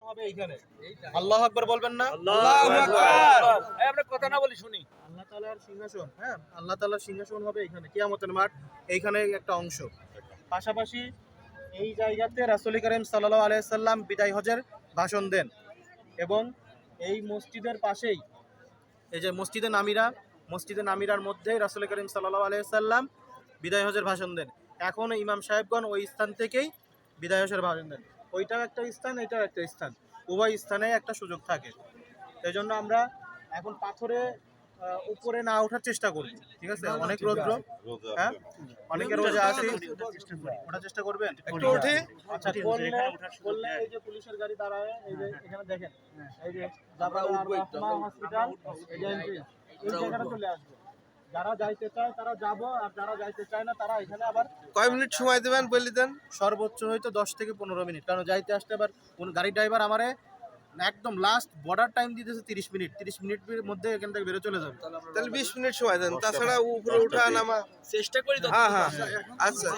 হবে এইখানে। আল্লাহু আকবার বলবেন না? আল্লাহু আকবার। আমরা কথা না বলি শুনি। আল্লাহ তাআলার সিংহাসন, হ্যাঁ, আল্লাহ তাআলার সিংহাসন হবে এইখানে, কিয়ামতের মাঠ এইখানে একটা অংশ। পাশাপাশি এই জায়গাতে রাসূল করিম সাল্লাল্লাহু আলাইহি সাল্লাম বিদায় হজের ভাষণ দেন এবং এই মসজিদের পাশেই এই যে মসজিদে নামিরার মধ্যে রাসূল করিম সাল্লাল্লাহু আলাইহি সাল্লাম বিদায় হজের ভাষণ দেন। এখন ইমাম সাহেবগণ ওই স্থান থেকেই বিদায় হজের ভাষণ দেন। ওইটাও একটা স্থান, এটাও একটা স্থান, উভয় স্থানে একটা সুযোগ থাকে। সেই জন্য আমরা এখন পাথরে উপরে না ওঠার চেষ্টা করি, ঠিক আছে? অনেক রৌদ্র, হ্যাঁ, অনেকে রোজা আছে, ওঠার চেষ্টা করবেন। আচ্ছা, করলে এই যে পুলিশের গাড়ি দাঁড়ায়, এই যে এখানে দেখেন, এই যে জাবাল আর-রাহমা হসপিটাল, এই যে এন্ট্রি, এই জায়গাটা চলে আসবে। যারা যাইতে চায় তারা যাব, আর যারা যাইতে চায় না তারা এখানে আবার। কয় মিনিট সময় দেবেন বলে দেন? সর্বোচ্চ হয়তো 10 থেকে 15 মিনিট, কারণ যাইতে আসতে আবার কোন গাড়ি ড্রাইভার আমারে একদম লাস্ট বর্ডার টাইম দিতেছে 30 মিনিট। 30 মিনিটের মধ্যে এখান থেকে বেরো চলে যাবে। তাহলে 20 মিনিট সময় দেন, তাছাড়া উপরে উঠা নামা চেষ্টা করি তো। হ্যাঁ, আচ্ছা।